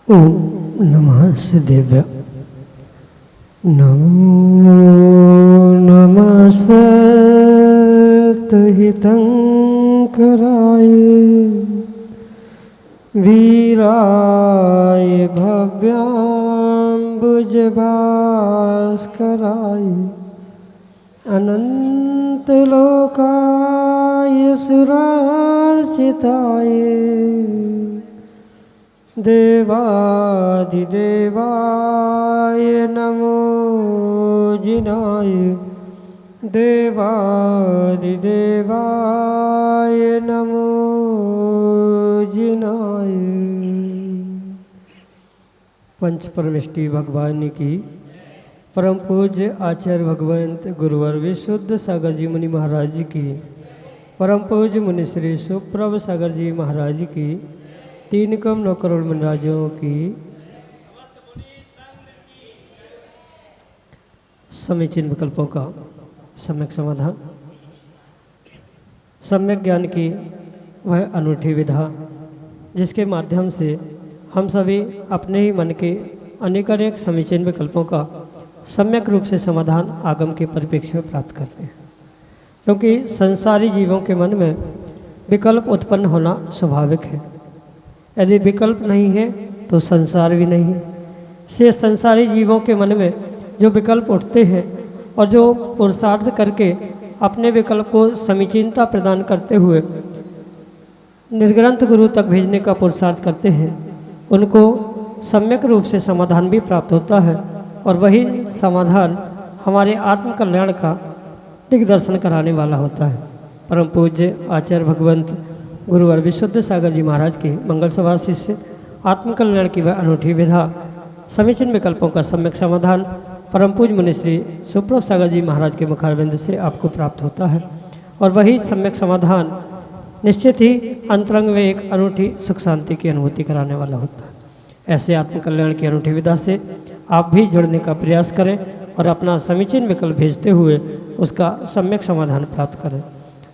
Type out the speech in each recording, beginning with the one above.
ओम नमः शिवाय। नमो नमस्तहितंकराय वीराय भव्याम्बुजभास्कराय अनंतलोकाय सुरार्चिताय देवादिदेवाय नमो जिनाय देवादिदेवाय नमो जिनाय। पंच परमेष्टि भगवान की परम पूज्य आचार्य भगवंत गुरुवर विशुद्ध सागर जी मुनि महाराज की परम पूज्य मुनि श्री सुप्रभ सागर जी महाराज की 3 करोड़ 9 करोड़ मनराजों की समीचीन विकल्पों का सम्यक समाधान, सम्यक ज्ञान की वह अनूठी विधा जिसके माध्यम से हम सभी अपने ही मन के अनेक समीचीन विकल्पों का सम्यक रूप से समाधान आगम के परिप्रेक्ष्य में प्राप्त करते हैं। क्योंकि संसारी जीवों के मन में विकल्प उत्पन्न होना स्वाभाविक है। यदि विकल्प नहीं है तो संसार भी नहीं है। से संसारी जीवों के मन में जो विकल्प उठते हैं और जो पुरुषार्थ करके अपने विकल्प को समीचीनता प्रदान करते हुए निर्ग्रंथ गुरु तक भेजने का पुरुषार्थ करते हैं, उनको सम्यक रूप से समाधान भी प्राप्त होता है और वही समाधान हमारे आत्म कल्याण का दिग्दर्शन कराने वाला होता है। परम पूज्य आचार्य भगवंत गुरुवर विशुद्ध सागर जी महाराज के मंगल सभा शिष्य आत्म कल्याण की वह अनूठी विधा समीचीन विकल्पों का सम्यक समाधान परम पूज्य मुनि श्री सुप्रभ सागर जी महाराज के मुखारविंद से आपको प्राप्त होता है और वही सम्यक समाधान निश्चित ही अंतरंग में एक अनूठी सुख शांति की अनुभूति कराने वाला होता है। ऐसे आत्म कल्याण की अनूठी विधा से आप भी जुड़ने का प्रयास करें और अपना समीचीन विकल्प भेजते हुए उसका सम्यक समाधान प्राप्त करें।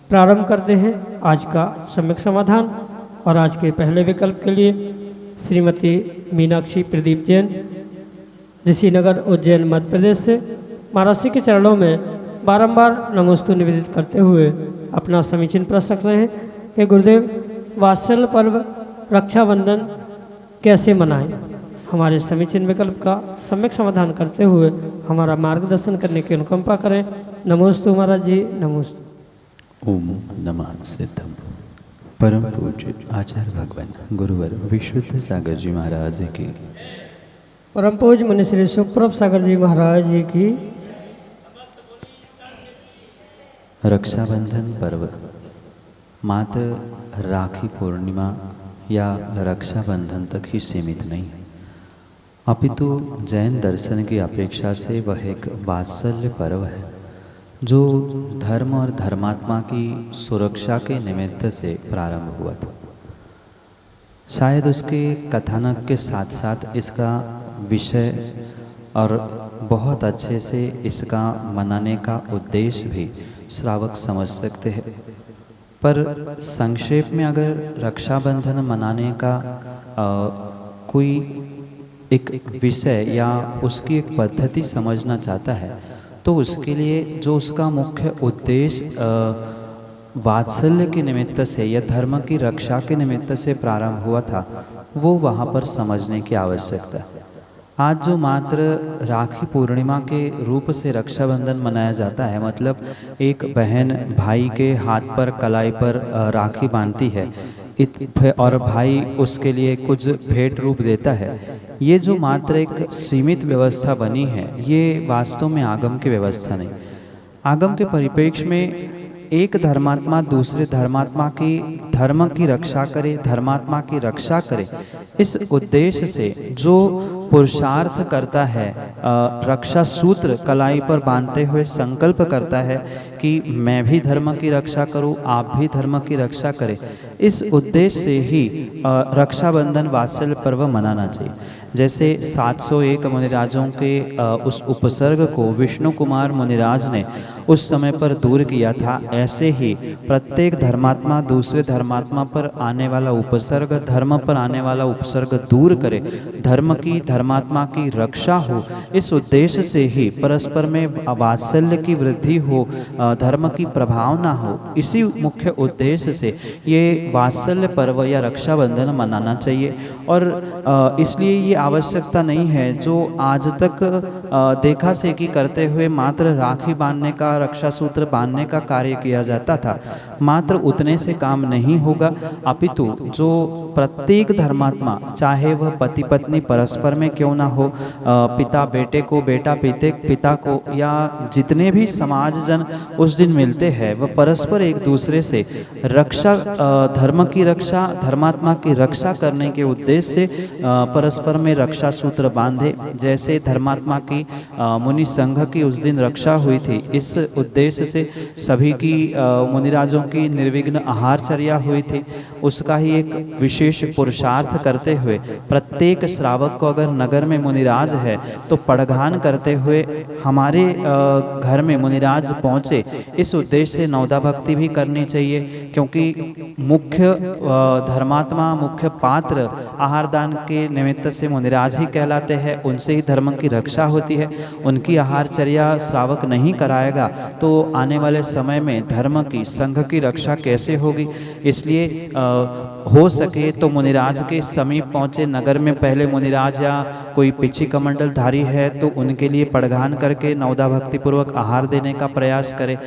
प्रारंभ करते हैं आज का सम्यक समाधान और आज के पहले विकल्प के लिए श्रीमती मीनाक्षी प्रदीप जैन, ऋषिनगर उज्जैन मध्य प्रदेश से महाराज के चरणों में बारंबार नमोस्तु निवेदित करते हुए अपना समीचीन प्रश्न रख रहे हैं कि गुरुदेव वात्सल्य पर्व रक्षाबंधन कैसे मनाएं। हमारे समीचीन विकल्प का सम्यक समाधान करते हुए हमारा मार्गदर्शन करने की अनुकंपा करें। नमोस्तु महाराज जी, नमोस्तु। ओम नमः सिद्धम। परम पूज्य आचार्य भगवान गुरुवर विशुद्ध सागर जी महाराज की, परम पूज्य मुनि श्री सुप्रभ सागर जी महाराज जी की। रक्षाबंधन पर्व मात्र राखी पूर्णिमा या रक्षाबंधन तक ही सीमित नहीं है, अपितु जैन दर्शन की अपेक्षा से वह एक वात्सल्य पर्व है जो धर्म और धर्मात्मा की सुरक्षा के निमित्त से प्रारंभ हुआ था। शायद उसके कथानक के साथ साथ इसका विषय और बहुत अच्छे से इसका मनाने का उद्देश्य भी श्रावक समझ सकते हैं, पर संक्षेप में अगर रक्षाबंधन मनाने का कोई एक विषय या उसकी एक पद्धति समझना चाहता है तो उसके लिए जो उसका मुख्य उद्देश्य वात्सल्य के निमित्त से या धर्म की रक्षा के निमित्त से प्रारंभ हुआ था वो वहाँ पर समझने की आवश्यकता है। आज जो मात्र राखी पूर्णिमा के रूप से रक्षाबंधन मनाया जाता है, मतलब एक बहन भाई के हाथ पर कलाई पर राखी बांधती है और भाई उसके लिए कुछ भेंट रूप देता है, ये जो मात्र एक सीमित व्यवस्था बनी है ये वास्तव में आगम की व्यवस्था नहीं। आगम के परिप्रेक्ष्य में एक धर्मात्मा दूसरे धर्मात्मा की धर्म की रक्षा करे, धर्मात्मा की रक्षा करे, इस उद्देश्य से जो पुरुषार्थ करता है, रक्षा सूत्र कलाई पर बांधते हुए संकल्प करता है कि मैं भी धर्म की रक्षा करूं, आप भी धर्म की रक्षा करें, इस उद्देश्य से ही रक्षाबंधन वात्सल्य पर्व मनाना चाहिए। जैसे 701 मुनिराजों के उस उपसर्ग को विष्णु कुमार मुनिराज ने उस समय पर दूर किया था, ऐसे ही प्रत्येक धर्मात्मा दूसरे धर्मात्मा पर आने वाला उपसर्ग, धर्म पर आने वाला उपसर्ग दूर करे, धर्म की धर्मात्मा की रक्षा हो, इस उद्देश्य से ही परस्पर में वात्सल्य की वृद्धि हो, धर्म की प्रभाव ना हो, इसी मुख्य उद्देश्य से ये वात्सल्य पर्व या रक्षाबंधन मनाना चाहिए। और इसलिए ये आवश्यकता नहीं है जो आज तक देखा सेखी करते हुए मात्र राखी बांधने का, रक्षा सूत्र बांधने का कार्य किया जाता था, मात्र उतने से काम नहीं होगा, अपितु जो प्रत्येक धर्मात्मा, चाहे वह पति पत्नी परस्पर में क्यों ना हो, पिता बेटे को, बेटा पिता को, या जितने भी समाज जन उस दिन मिलते हैं, वह परस्पर एक दूसरे से रक्षा, धर्म की रक्षा, धर्मात्मा की रक्षा करने के उद्देश्य से परस्पर में रक्षा सूत्र बांधे। जैसे धर्मात्मा की मुनि संघ की उस दिन रक्षा हुई थी, इस उद्देश्य से सभी की मुनिराजों की निर्विघ्न आहारचर्या हुई थी, उसका ही एक विशेष पुरुषार्थ करते हुए प्रत्येक श्रावक को, अगर नगर में मुनिराज है तो पड़घान करते हुए हमारे घर में मुनिराज पहुँचे, इस उद्देश्य से नवदा भक्ति भी करनी चाहिए। क्योंकि मुख्य धर्मात्मा, मुख्य पात्र आहार दान के निमित्त से मुनिराज ही कहलाते हैं, उनसे ही धर्म की रक्षा होती है। उनकी आहारचर्या श्रावक नहीं कराएगा तो आने वाले समय में धर्म की, संघ की रक्षा कैसे होगी। इसलिए हो सके तो मुनिराज के समीप पहुँचे, नगर में पहले मुनिराज या कोई पिछी कमंडलधारी है तो उनके लिए पड़घान करके नवदा भक्ति पूर्वक आहार देने का प्रयास करें।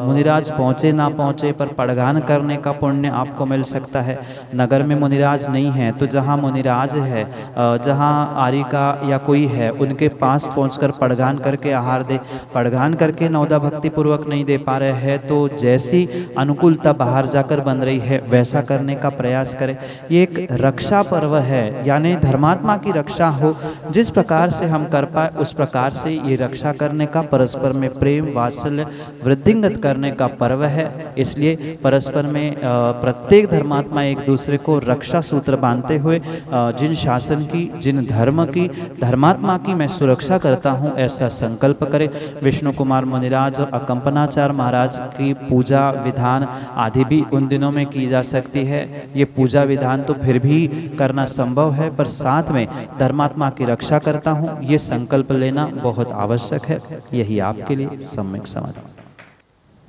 मुनिराज पहुँचे ना पहुँचे, पर पड़घान करने का पुण्य आपको मिल सकता है। नगर में मुनिराज नहीं है तो जहाँ मुनिराज है, जहाँ आरिका या कोई है, उनके पास पहुंचकर पड़घान करके आहार दे। पड़घान करके नवदा भक्ति पूर्वक नहीं दे पा रहे हैं तो जैसी अनुकूलता बाहर जाकर बन रही है वैसा करने का प्रयास करें। ये एक रक्षा पर्व है, यानी धर्मात्मा की रक्षा हो, जिस प्रकार से हम कर पाए उस प्रकार से ये रक्षा करने का, परस्पर में प्रेम वात्सल्य वृद्धिंगत करने का पर्व है। इसलिए परस्पर में प्रत्येक धर्मात्मा एक दूसरे को रक्षा सूत्र बांधते हुए जिन शासन की, जिन धर्म की, धर्मात्मा की मैं सुरक्षा करता हूँ, ऐसा संकल्प करे। विष्णु कुमार मुनिराज और अकंपनाचार्य महाराज की पूजा विधान आदि भी उन दिनों में की जा सकती है। ये पूजा विधान तो फिर भी करना संभव है, पर साथ में धर्मात्मा की रक्षा करता हूँ, ये संकल्प लेना बहुत आवश्यक है। यही आपके लिए सम्यक समाधान।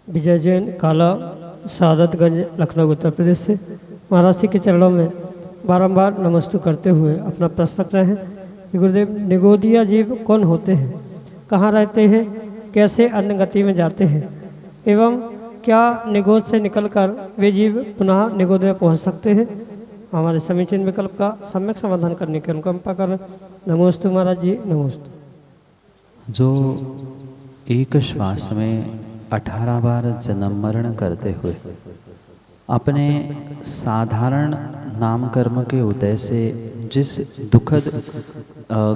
विजय जैन, काला, सादतगंज, लखनऊ, उत्तर प्रदेश से महाराज जी के चरणों में बारंबार नमस्तु करते हुए अपना प्रश्न रख रहे हैं कि गुरुदेव, निगोदिया जीव कौन होते हैं, कहाँ रहते हैं, कैसे अन्य गति में जाते हैं, एवं क्या निगोद से निकलकर वे जीव पुनः निगोद में पहुँच सकते हैं। हमारे समीचीन विकल्प का सम्यक समाधान करने की अनुकंपा कर। नमोस्तु महाराज जी, नमोस्तु। जो एक श्वास में 18 बार जन्म मरण करते हुए अपने साधारण नाम कर्म के उदय से जिस दुखद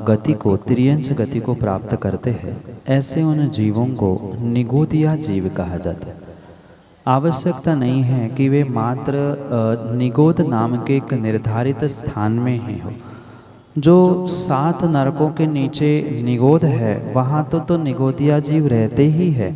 गति को, त्रियंश गति को प्राप्त करते हैं, ऐसे उन जीवों को निगोदिया जीव कहा जाता है। आवश्यकता नहीं है कि वे मात्र निगोद नाम के एक निर्धारित स्थान में ही हो। जो 7 नरकों के नीचे निगोद है वहाँ तो निगोदिया जीव रहते ही है।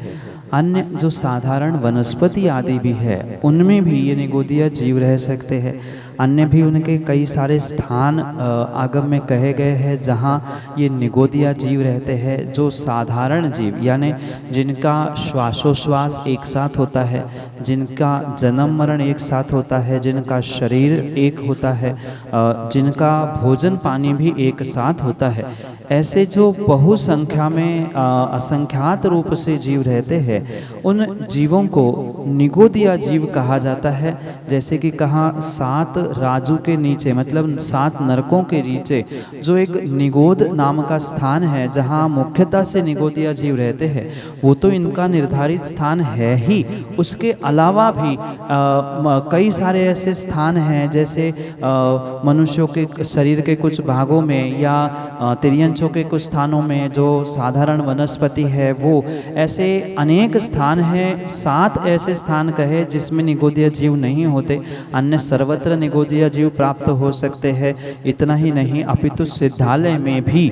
अन्य जो साधारण वनस्पति आदि भी है उनमें भी ये निगोदिया जीव रह सकते हैं। अन्य भी उनके कई सारे स्थान आगम में कहे गए हैं जहाँ ये निगोदिया जीव रहते हैं। जो साधारण जीव यानी जिनका श्वासोश्वास एक साथ होता है, जिनका जन्म मरण एक साथ होता है, जिनका शरीर एक होता है, जिनका भोजन पानी भी एक साथ होता है, ऐसे जो बहुसंख्या में असंख्यात रूप से जीव रहते हैं, उन जीवों को निगोदिया जीव कहा जाता है। जैसे कि कहा 7 राजू के नीचे, मतलब 7 नरकों के नीचे जो एक निगोद नाम का स्थान है, जहाँ मुख्यतः से निगोदिया जीव रहते हैं, वो तो इनका निर्धारित स्थान है ही। उसके अलावा भी कई सारे ऐसे स्थान हैं, जैसे मनुष्यों के शरीर के कुछ भागों में या तिर्यंचों के कुछ स्थानों में जो साधारण वनस्पति है, वो ऐसे अनेक स्थान हैं। 7 ऐसे स्थान कहे जिसमें निगोदिया जीव नहीं होते, अन्य सर्वत्र निगोदिया जीव प्राप्त हो सकते हैं। इतना ही नहीं, अपितु सिद्धालय में भी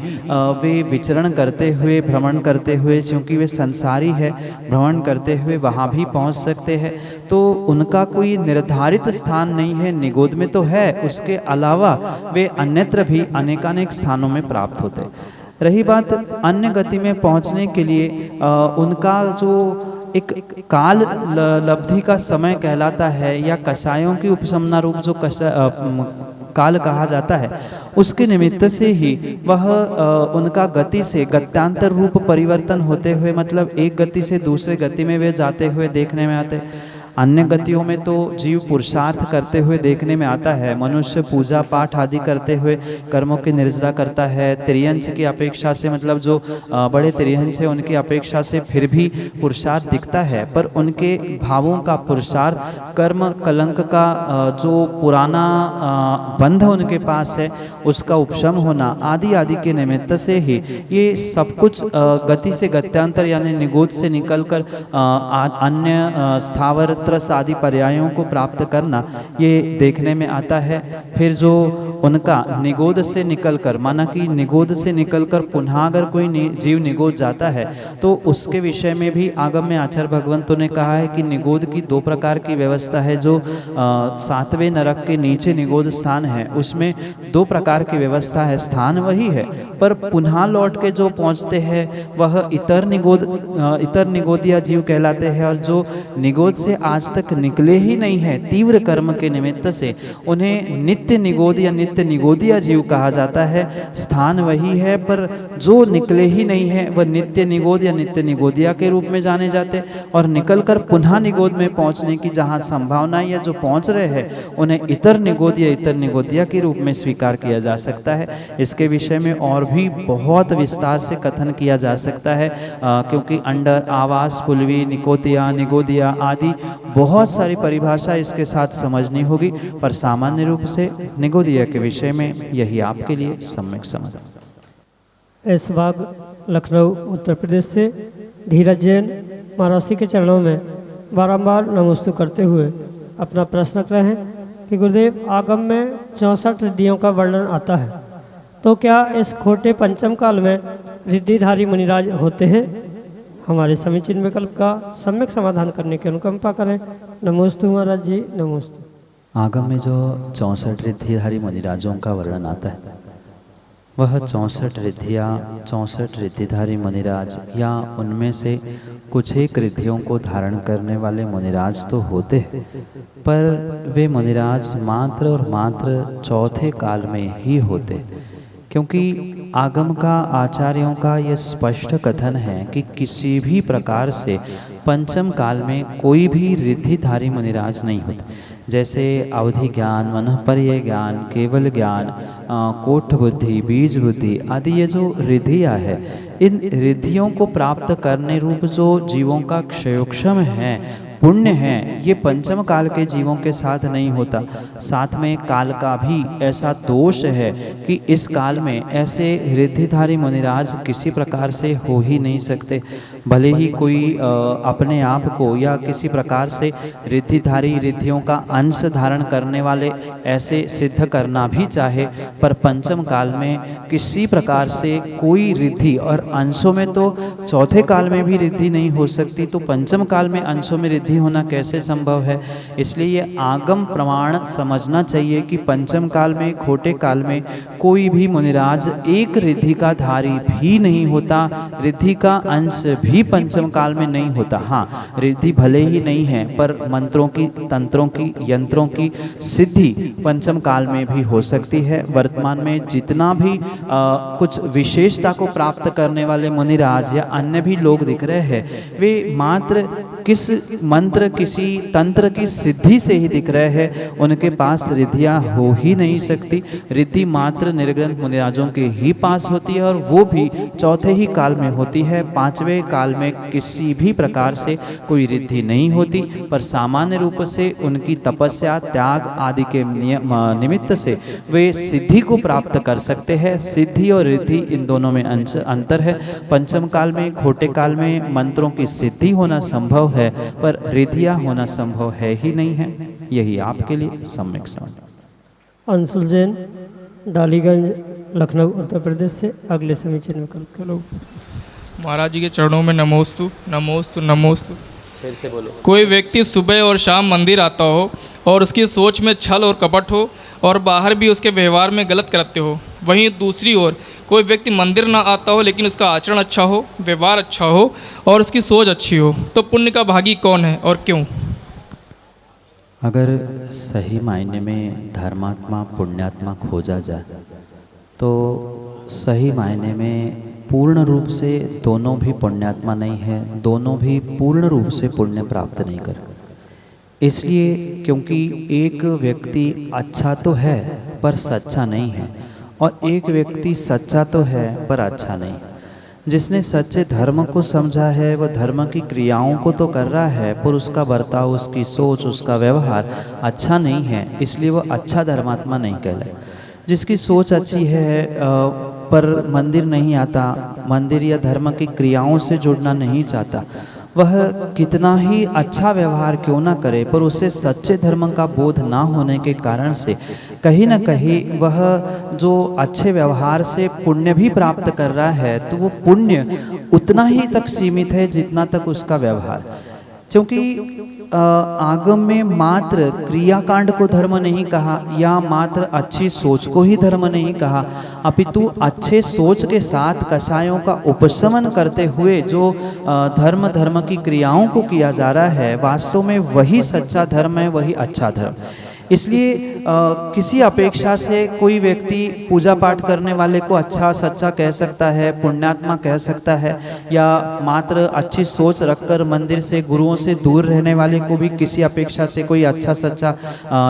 वे विचरण करते हुए, भ्रमण करते हुए, क्योंकि वे संसारी है, भ्रमण करते हुए वहाँ भी पहुँच सकते हैं। तो उनका कोई निर्धारित स्थान नहीं है, निगोद में तो है, उसके अलावा वे अन्यत्र भी अनेकानेक स्थानों में प्राप्त होते। रही बात अन्य गति में पहुंचने के लिए उनका जो एक काल लब्धि का समय कहलाता है, या कषायों की उपशमना रूप जो काल कहा जाता है, उसके निमित्त से ही वह उनका गति से गत्यांतर रूप परिवर्तन होते हुए, मतलब एक गति से दूसरे गति में वे जाते हुए देखने में आते। अन्य गतियों में तो जीव पुरुषार्थ करते हुए देखने में आता है। मनुष्य पूजा पाठ आदि करते हुए कर्मों की निर्जरा करता है। त्रियंश की अपेक्षा से, मतलब जो बड़े त्रियंश है उनकी अपेक्षा से फिर भी पुरुषार्थ दिखता है, पर उनके भावों का पुरुषार्थ, कर्म कलंक का जो पुराना बंध उनके पास है, उसका उपशम होना आदि आदि के निमित्त से ही ये सब कुछ गति से गत्यांतर यानी निगोद से निकलकर अन्य स्थावर त्रस आदि पर्यायों को प्राप्त करना ये देखने में आता है। फिर जो उनका निगोद से निकलकर, माना कि निगोद से निकलकर पुनः अगर कोई जीव निगोद जाता है तो उसके विषय में भी आगम में आचार्य भगवंतों ने कहा है कि निगोद की 2 प्रकार की व्यवस्था है। जो 7वें नरक के नीचे निगोद स्थान है, उसमें 2 प्रकार की व्यवस्था है। स्थान वही है, पर पुनः लौट के जो पहुँचते हैं वह इतर निगोदिया जीव कहलाते हैं। और जो निगोद से आज तक निकले ही नहीं है तीव्र कर्म के निमित्त से, उन्हें नित्य निगोद या नित्य निगोदिया जीव कहा जाता है। स्थान वही है, पर जो निकले ही नहीं है वह नित्य निगोद या नित्य निगोदिया के रूप में जाने जाते, और निकलकर पुनः निगोद में पहुंचने की जहां संभावना या जो पहुंच रहे हैं उन्हें इतर निगोद या इतर निगोदिया के रूप में स्वीकार किया जा सकता है। इसके विषय में और भी बहुत विस्तार से कथन किया जा सकता है, क्योंकि अंडर, आवास, पुलवी, निकोतिया, निगोदिया आदि बहुत सारी परिभाषा इसके साथ समझनी होगी, पर सामान्य रूप से निगोदिया के विषय में यही आपके लिए सम्यक समझ। इस बाग लखनऊ उत्तर प्रदेश से धीरज जैन महाराष्ट्र के चरणों में बारंबार नमस्तु करते हुए अपना प्रश्न रख रहे हैं कि गुरुदेव, आगम में 64 रिद्धियों का वर्णन आता है, तो क्या इस खोटे पंचम काल में रिद्धिधारी मुनिराज होते हैं? हमारे समीचीन विकल्प का सम्यक समाधान करने की अनुकंपा करें। नमोस्तु महाराज जी, नमोस्तु। आगम में जो 64 रिद्धिधारी मुनिराजों का वर्णन आता है, वह 64 रिद्धियाँ, 64 रिद्धिधारी मुनिराज या उनमें से कुछ एक रिद्धियों को धारण करने वाले मुनिराज तो होते हैं, पर वे मुनिराज मात्र और मात्र चौथे काल में ही होते, क्योंकि आगम का, आचार्यों का यह स्पष्ट कथन है कि किसी भी प्रकार से पंचम काल में कोई भी रिद्धिधारी मुनिराज नहीं होते। जैसे अवधि ज्ञान, मनःपर्यय ज्ञान, केवल ज्ञान, कोठ बुद्धि, बीज बुद्धि आदि ये जो रिद्धियाँ है, इन रिद्धियों को प्राप्त करने रूप जो जीवों का क्षयोक्षम है, पुण्य है, ये पंचम काल के जीवों के साथ नहीं होता। साथ में काल का भी ऐसा दोष है कि इस काल में ऐसे रिद्धिधारी मुनिराज किसी प्रकार से हो ही नहीं सकते। भले ही कोई अपने आप को या किसी प्रकार से रिद्धिधारी, रिद्धियों का अंश धारण करने वाले ऐसे सिद्ध करना भी चाहे, पर पंचम काल में किसी प्रकार से कोई रिद्धि, और अंशों में तो चौथे काल में भी रिद्धि नहीं हो सकती, तो पंचम काल में अंशों में रिद्धि रिद्धि होना कैसे संभव है। इसलिए ये आगम प्रमाण समझना चाहिए कि पंचम काल में, खोटे काल में कोई भी मुनिराज एक रिद्धि का धारी भी नहीं होता, रिद्धि का अंश भी पंचम काल में नहीं होता। हाँ, रिद्धि भले ही नहीं है पर मंत्रों की, तंत्रों की, यंत्रों की सिद्धि पंचम काल में भी हो सकती है। वर्तमान में जितना भी कुछ विशेषता को प्राप्त करने वाले मुनिराज या अन्य भी लोग दिख रहे हैं, वे मात्र किस मंत्र, किसी तंत्र की सिद्धि से ही दिख रहे हैं। उनके पास रिद्धियाँ हो ही नहीं सकती। रिद्धि मात्र निर्ग्रंथ मुनिराजों के ही पास होती है और वो भी चौथे ही काल में होती है। पांचवें काल में किसी भी प्रकार से कोई रिद्धि नहीं होती, पर सामान्य रूप से उनकी तपस्या, त्याग आदि के निमित्त से वे सिद्धि को प्राप्त कर सकते हैं। सिद्धि और रिद्धि इन दोनों में अंतर है। पंचम काल में, खोटे काल में मंत्रों की सिद्धि होना संभव है पर रिद्धियाँ होना संभव है ही नहीं है। यही आपके लिए सम्यक समझ। अंशुल जैन, डालीगंज, लखनऊ, उत्तर प्रदेश से अगले समीचीन विकल्प के लोग। महाराज जी के चरणों में नमोस्तु नमोस्तु नमोस्तु। फिर से बोलो। कोई व्यक्ति सुबह और शाम मंदिर आता हो और उसकी सोच में छल और कपट हो और बाहर भी उसके व्यवहार में गलत कृत्य हो, वहीं दूसरी ओर कोई व्यक्ति मंदिर ना आता हो लेकिन उसका आचरण अच्छा हो, व्यवहार अच्छा हो और उसकी सोच अच्छी हो, तो पुण्य का भागी कौन है और क्यों? अगर सही मायने में धर्मात्मा पुण्यात्मा खोजा जाए तो सही मायने में पूर्ण रूप से दोनों भी पुण्यात्मा नहीं है, दोनों भी पूर्ण रूप से पुण्य प्राप्त नहीं कर। इसलिए क्योंकि एक व्यक्ति अच्छा तो है पर सच्चा नहीं है और एक व्यक्ति सच्चा तो है पर अच्छा नहीं। जिसने सच्चे धर्म को समझा है वह धर्म की क्रियाओं को तो कर रहा है पर उसका बर्ताव, उसकी सोच, उसका व्यवहार अच्छा नहीं है, इसलिए वह अच्छा धर्मात्मा नहीं कहलाए। जिसकी सोच अच्छी है पर मंदिर नहीं आता, मंदिर या धर्म की क्रियाओं से जुड़ना नहीं चाहता, वह कितना ही अच्छा व्यवहार क्यों ना करे पर उसे सच्चे धर्म का बोध ना होने के कारण से कहीं न कहीं वह जो अच्छे व्यवहार से पुण्य भी प्राप्त कर रहा है तो वो पुण्य उतना ही तक सीमित है जितना तक उसका व्यवहार। क्योंकि आगम में मात्र क्रियाकांड को धर्म नहीं कहा या मात्र अच्छी सोच को ही धर्म नहीं कहा, अपितु अच्छे सोच के साथ कषायों का उपशमन करते हुए जो धर्म की क्रियाओं को किया जा रहा है, वास्तव में वही सच्चा धर्म है, वही अच्छा धर्म। इसलिए किसी अपेक्षा से कोई व्यक्ति पूजा पाठ करने वाले को अच्छा सच्चा कह सकता है, पुण्यात्मा कह सकता है, या मात्र अच्छी सोच रखकर मंदिर से, गुरुओं से दूर रहने वाले को भी किसी अपेक्षा से कोई अच्छा सच्चा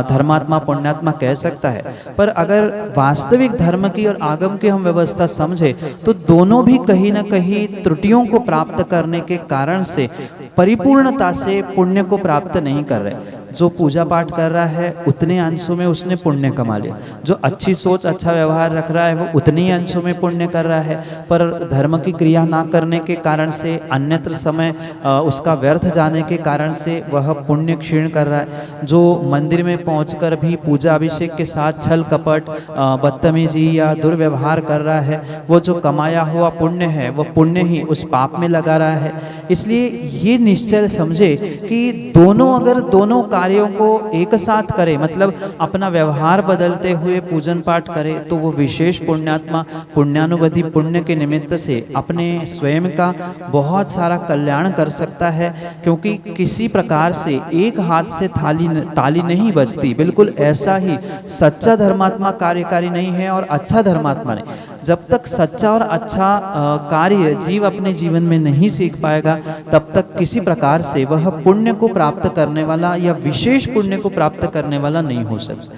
धर्मात्मा पुण्यात्मा कह सकता है। पर अगर वास्तविक धर्म की और आगम की हम व्यवस्था समझे तो दोनों भी कहीं न कहीं त्रुटियों को प्राप्त करने के कारण से परिपूर्णता से पुण्य को प्राप्त नहीं कर रहे। जो पूजा पाठ कर रहा है उतने अंशों में उसने पुण्य कमा लिया, जो अच्छी सोच अच्छा व्यवहार रख रहा है वो उतने ही अंशों में पुण्य कर रहा है, पर धर्म की क्रिया ना करने के कारण से, अन्यत्र समय उसका व्यर्थ जाने के कारण से वह पुण्य क्षीण कर रहा है। जो मंदिर में पहुंचकर भी पूजा अभिषेक के साथ छल कपट, बदतमीजी या दुर्व्यवहार कर रहा है, वो जो कमाया हुआ पुण्य है वह पुण्य ही उस पाप में लगा रहा है। इसलिए ये निश्चय समझे कि दोनों, अगर दोनों कार्यों को एक साथ करे, मतलब अपना व्यवहार बदलते हुए पूजन पाठ करे, तो वो विशेष पुण्यात्मा पुण्यानुबंधी पुण्य के निमित्त से अपने स्वयं का बहुत सारा कल्याण कर सकता है। क्योंकि किसी प्रकार से एक हाथ से ताली नहीं बजती, बिल्कुल ऐसा ही सच्चा धर्मात्मा कार्यकारी नहीं है और अच्छा धर्मात्मा नहीं। जब तक सच्चा और अच्छा कार्य जीव अपने जीवन में नहीं सीख पाएगा तब तक किसी प्रकार से वह पुण्य को प्राप्त करने वाला या विशेष पुण्य को प्राप्त करने वाला नहीं हो सकता।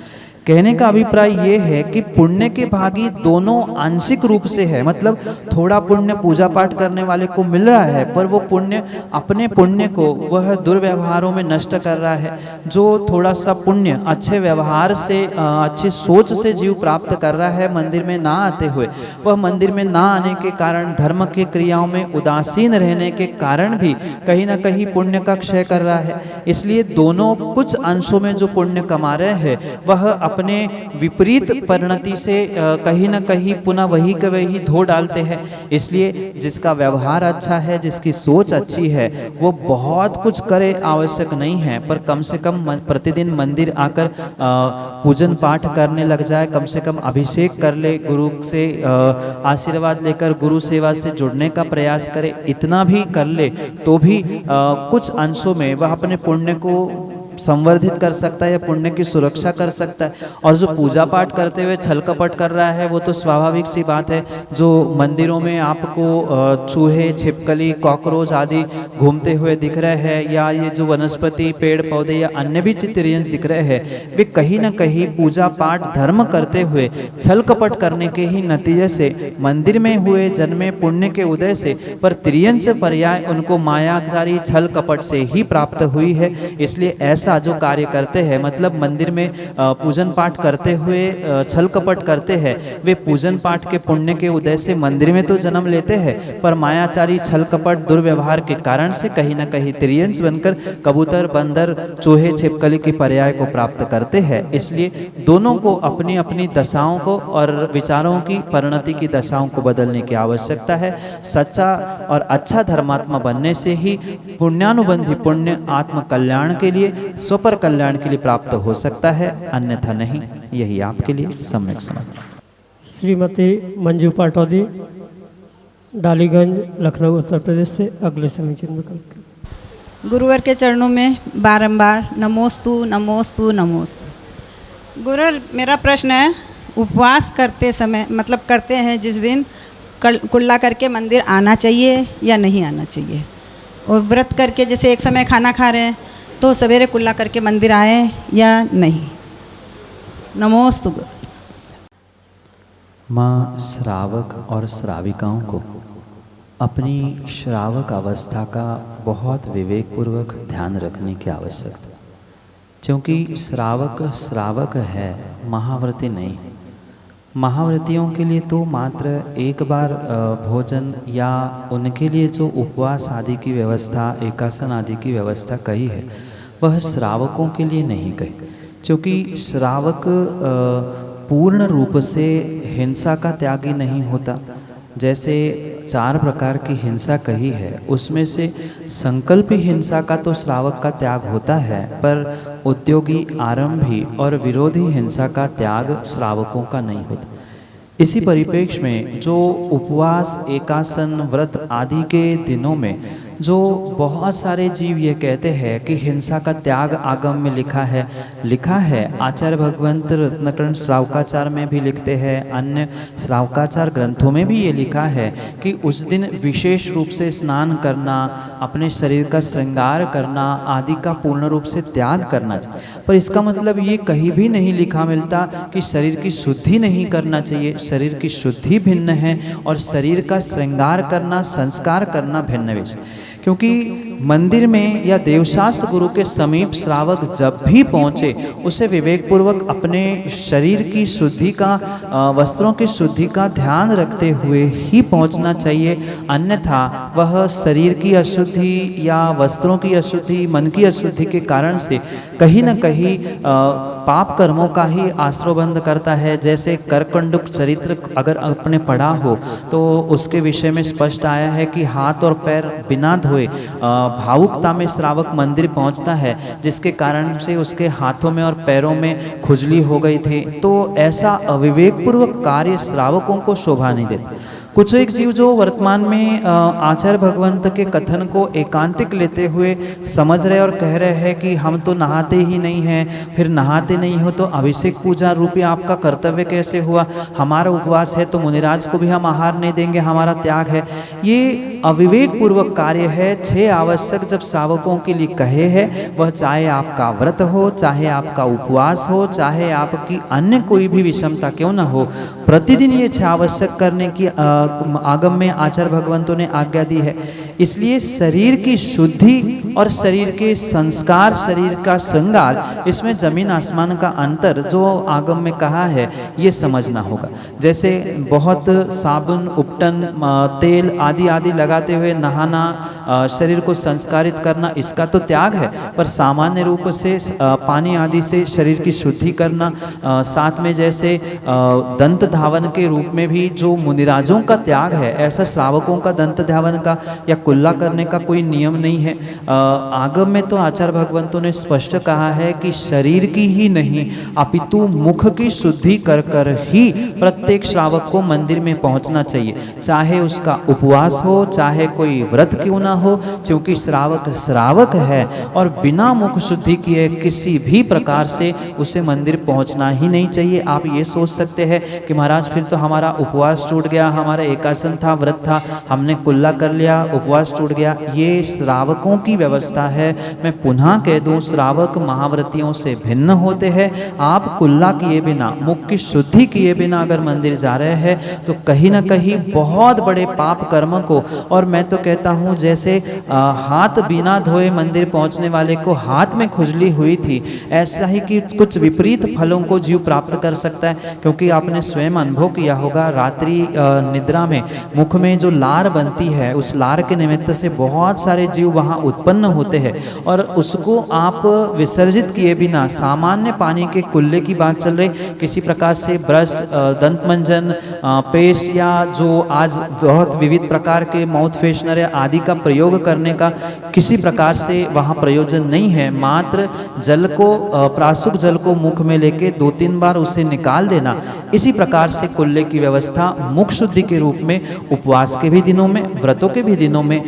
कहने का अभिप्राय ये है कि पुण्य के भागी दोनों आंशिक रूप से है, मतलब थोड़ा पुण्य पूजा पाठ करने वाले को मिल रहा है पर वो पुण्य, अपने पुण्य को वह दुर्व्यवहारों में नष्ट कर रहा है। जो थोड़ा सा पुण्य अच्छे व्यवहार से, अच्छी सोच से जीव प्राप्त कर रहा है मंदिर में ना आते हुए, वह मंदिर में ना आने के कारण, धर्म की क्रियाओं में उदासीन रहने के कारण भी कहीं ना कहीं पुण्य का क्षय कर रहा है। इसलिए दोनों कुछ अंशों में जो पुण्य कमा रहे हैं वह अपने विपरीत परिणति से कहीं ना कहीं पुनः वही के वही धो डालते हैं। इसलिए जिसका व्यवहार अच्छा है, जिसकी सोच अच्छी है, वो बहुत कुछ करे आवश्यक नहीं है, पर कम से कम प्रतिदिन मंदिर आकर पूजन पाठ करने लग जाए, कम से कम अभिषेक कर ले, गुरु से आशीर्वाद लेकर गुरु सेवा से जुड़ने का प्रयास करे, इतना भी कर ले तो भी कुछ अंशों में वह अपने पुण्य को संवर्धित कर सकता है या पुण्य की सुरक्षा कर सकता है। और जो पूजा पाठ करते हुए छल कपट कर रहा है वो तो स्वाभाविक सी बात है। जो मंदिरों में आपको चूहे, छिपकली, कॉकरोच आदि घूमते हुए दिख रहे हैं, या ये जो वनस्पति, पेड़ पौधे या अन्य भी चित्रियंश दिख रहे हैं, वे कहीं ना कहीं पूजा पाठ धर्म करते हुए छल कपट करने के ही नतीजे से मंदिर में हुए जन्मे पुण्य के उदय से पर त्रियंश पर्याय उनको मायाकारी छल कपट से ही प्राप्त हुई है। इसलिए ऐसा जो कार्य करते हैं, मतलब मंदिर में पूजन पाठ करते हुए छल कपट करते हैं, वे पूजन पाठ के पुण्य के उदय से मंदिर में तो जन्म लेते हैं, पर मायाचारी छल कपट दुर्व्यवहार के कारण से कहीं ना कहीं त्रियंश बनकर कबूतर, बंदर, चूहे, छिपकली के पर्याय को प्राप्त करते हैं। इसलिए दोनों को अपनी अपनी दशाओं को और विचारों की परिणति की दशाओं को बदलने की आवश्यकता है। सच्चा और अच्छा धर्मात्मा बनने से ही पुण्यानुबंधी पुण्य आत्म कल्याण के लिए, स्वपर कल्याण के लिए प्राप्त हो सकता है, अन्यथा नहीं। यही आपके लिए सम्यक समझ। श्रीमती मंजू पाटौदी, डालीगंज, लखनऊ, उत्तर प्रदेश से अगले समीचीन विकल्प। गुरुवर के चरणों में बारंबार नमोस्तु नमोस्तु नमोस्तु। गुरुवर, मेरा प्रश्न है, उपवास करते समय, मतलब करते हैं जिस दिन, कुल्ला करके मंदिर आना चाहिए या नहीं आना चाहिए? और व्रत करके जैसे एक समय खाना खा रहे हैं तो सवेरे कुल्ला करके मंदिर आए या नहीं? नमोस्तु। माँ श्रावक और श्राविकाओं को अपनी श्रावक अवस्था का बहुत विवेकपूर्वक ध्यान रखने की आवश्यकता है, क्योंकि श्रावक श्रावक है, महाव्रती नहीं। महाव्रतियों के लिए तो मात्र एक बार भोजन या उनके लिए जो उपवास आदि की व्यवस्था, एकासन आदि की व्यवस्था कही है, वह श्रावकों के लिए नहीं कही, क्योंकि श्रावक पूर्ण रूप से हिंसा का त्यागी नहीं होता। जैसे 4 प्रकार की हिंसा कही है, उसमें से संकल्पी हिंसा का तो श्रावक का त्याग होता है, पर उद्योगी, आरंभी और विरोधी हिंसा का त्याग श्रावकों का नहीं होता। इसी परिप्रेक्ष्य में जो उपवास, एकासन, व्रत आदि के दिनों में जो बहुत सारे जीव ये कहते हैं कि हिंसा का त्याग आगम में लिखा है। आचार्य भगवंत रत्नकर्ण श्रावकाचार में भी लिखते हैं, अन्य श्रावकाचार ग्रंथों में भी ये लिखा है कि उस दिन विशेष रूप से स्नान करना, अपने शरीर का श्रृंगार करना आदि का पूर्ण रूप से त्याग करना चाहिए। पर इसका मतलब ये कहीं भी नहीं लिखा मिलता कि शरीर की शुद्धि नहीं करना चाहिए। शरीर की शुद्धि भिन्न है और शरीर का श्रृंगार करना, संस्कार करना भिन्न विषय। क्योंकि मंदिर में या देवशास्त्र गुरु के समीप श्रावक जब भी पहुँचे, उसे विवेकपूर्वक अपने शरीर की शुद्धि का, वस्त्रों की शुद्धि का ध्यान रखते हुए ही पहुँचना चाहिए। अन्यथा वह शरीर की अशुद्धि या वस्त्रों की अशुद्धि, मन की अशुद्धि के कारण से कहीं न कहीं पाप कर्मों का ही आश्रयबंध करता है। जैसे करकंडुक चरित्र अगर आपने पढ़ा हो तो उसके विषय में स्पष्ट आया है कि हाथ और पैर बिना धोए भावुकता में श्रावक मंदिर पहुंचता है, जिसके कारण से उसके हाथों में और पैरों में खुजली हो गई थी। तो ऐसा अविवेकपूर्वक कार्य श्रावकों को शोभा नहीं देता। कुछ एक जीव जो वर्तमान में आचार्य भगवंत के कथन को एकांतिक लेते हुए समझ रहे और कह रहे हैं कि हम तो नहाते ही नहीं हैं, फिर नहाते नहीं हो तो अभिषेक पूजा रूपी आपका कर्तव्य कैसे हुआ? हमारा उपवास है तो मुनिराज को भी हम आहार नहीं देंगे, हमारा त्याग है। ये अविवेक पूर्वक कार्य है। 6 आवश्यक जब श्रावकों के लिए कहे हैं, वह चाहे आपका व्रत हो, चाहे आपका उपवास हो, चाहे आपकी अन्य कोई भी विषमता क्यों न हो, प्रतिदिन ये 6 आवश्यक करने की आगम में आचार्य भगवंतों ने आज्ञा दी है। इसलिए शरीर की शुद्धि और शरीर के संस्कार, शरीर का श्रृंगार, इसमें जमीन आसमान का अंतर जो आगम में कहा है ये समझना होगा। जैसे बहुत साबुन, उपटन, तेल आदि आदि लगाते हुए नहाना, शरीर को संस्कारित करना, इसका तो त्याग है, पर सामान्य रूप से पानी आदि से शरीर की शुद्धि करना, साथ में जैसे दंत धावन के रूप में भी जो मुनिराजों का त्याग है, ऐसा श्रावकों का दंत धावन का या कुल्ला करने का कोई नियम नहीं है। आगम में तो आचार्य भगवंतों ने स्पष्ट कहा है कि शरीर की ही नहीं अपितु मुख की शुद्धि कर कर ही प्रत्येक श्रावक को मंदिर में पहुंचना चाहिए, चाहे उसका उपवास हो, चाहे कोई व्रत क्यों ना हो, क्योंकि श्रावक श्रावक है और बिना मुख शुद्धि किए किसी भी प्रकार से उसे मंदिर पहुंचना ही नहीं चाहिए। आप ये सोच सकते हैं कि महाराज फिर तो हमारा उपवास टूट गया, हमारा एकासन था, व्रत था, हमने कुल्ला कर लिया, उपवास टूट गया। ये श्रावकों की व्यवस्था है। मैं पुनः कह दूं, श्रावक महाव्रतियों से भिन्न होते हैं। आप कुल्ला किए बिना, मुख की शुद्धि किए बिना अगर मंदिर जा रहे हैं तो कहीं ना कहीं बहुत बड़े पाप कर्म को, और मैं तो कहता हूँ जैसे हाथ बिना धोए मंदिर पहुँचने वाले को हाथ में खुजली हुई थी, ऐसा ही कि कुछ विपरीत फलों को जीव प्राप्त कर सकता है। क्योंकि आपने स्वयं अनुभव किया होगा, रात्रि निद्रा में मुख में जो लार बनती है, उस लार के निमित्त से बहुत सारे जीव वहाँ उत्पन्न होते हैं, और उसको आप विसर्जित किए बिना, सामान्य पानी के कुल्ले की बात चल रही, किसी प्रकार से ब्रश, दंत मंजन, पेस्ट या जो आज बहुत विविध प्रकार के माउथ फ्रेशनर आदि का प्रयोग करने का किसी प्रकार से वहाँ प्रयोजन नहीं है। मात्र जल को, प्रासुक जल को मुख में लेके 2-3 बार उसे निकाल देना, इसी प्रकार से कुल्ले की व्यवस्था मुख शुद्धि के रूप में उपवास के भी दिनों में, व्रतों के भी दिनों में,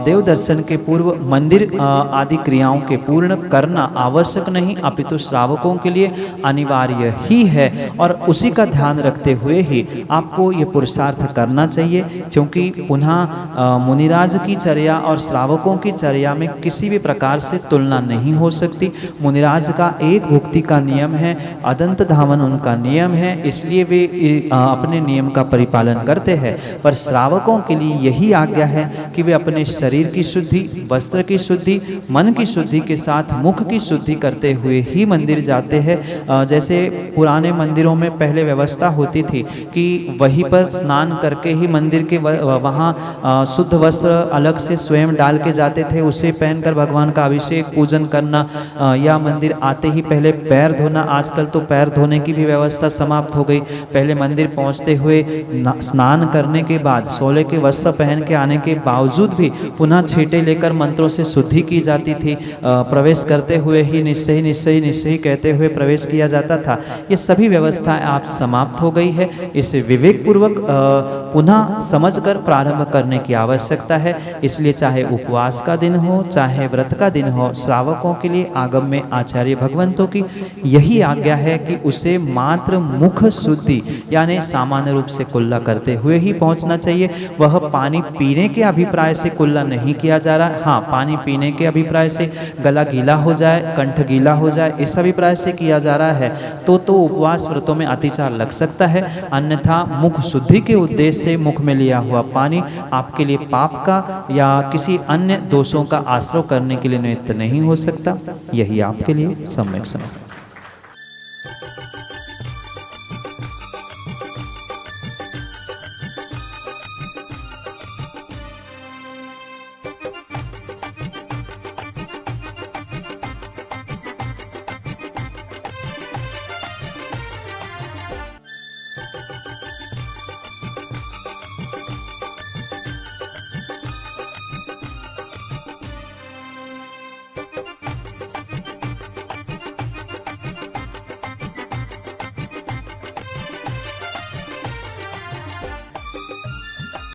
देव दर्शन के पूर्व मंदिर आदि क्रियाओं के पूर्ण करना आवश्यक नहीं, अपितु श्रावकों के लिए अनिवार्य ही है। और उसी का ध्यान रखते हुए ही आपको ये पुरुषार्थ करना चाहिए, क्योंकि पुनः मुनिराज की चर्या और श्रावकों की चर्या में किसी भी प्रकार से तुलना नहीं हो सकती। मुनिराज का एक भुक्ति का नियम है, अदंत धावन उनका नियम है, इसलिए वे अपने नियम का परिपालन करते हैं। पर श्रावकों के लिए यही आज्ञा है कि वे अपने शरीर की शुद्धि, वस्त्र की शुद्धि, मन की शुद्धि के साथ मुख की शुद्धि करते हुए ही मंदिर जाते हैं। जैसे पुराने मंदिरों में पहले व्यवस्था होती थी कि वहीं पर स्नान करके ही मंदिर के वहाँ शुद्ध वस्त्र अलग से स्वयं डाल के जाते थे, उसे पहनकर भगवान का अभिषेक पूजन करना, या मंदिर आते ही पहले पैर धोना। आजकल तो पैर धोने की भी व्यवस्था समाप्त हो गई। पहले मंदिर पहुँचते हुए स्नान करने के बाद सोले के वस्त्र पहन के आने के बावजूद भी पुनः छींटे लेकर मंत्रों से शुद्धि की जाती थी। प्रवेश करते हुए ही निश्चय निश्चय निश्चय कहते हुए प्रवेश किया जाता था। ये सभी व्यवस्थाएं आप समाप्त हो गई है। इसे विवेक पूर्वक पुनः समझकर प्रारंभ करने की आवश्यकता है। इसलिए चाहे उपवास का दिन हो, चाहे व्रत का दिन हो, श्रावकों के लिए आगम में आचार्य भगवंतों की यही आज्ञा है कि उसे मात्र मुख शुद्धि यानी सामान्य रूप से कुल्ला करते हुए ही पहुंचना चाहिए। वह पानी पीने के अभिप्राय से कुल्ला नहीं किया जा रहा। हाँ, पानी पीने के अभिप्राय से गला गीला हो जाए, कंठ गीला हो जाए, इस अभिप्राय से किया जा रहा है तो उपवास व्रतों में अतिचार लग सकता है। अन्यथा मुख शुद्धि के उद्देश्य से मुख में लिया हुआ पानी आपके लिए पाप का या किसी अन्य दोषों का आश्रय करने के लिए निमित्त नहीं हो सकता। यही आपके लिए सम्यक समझ।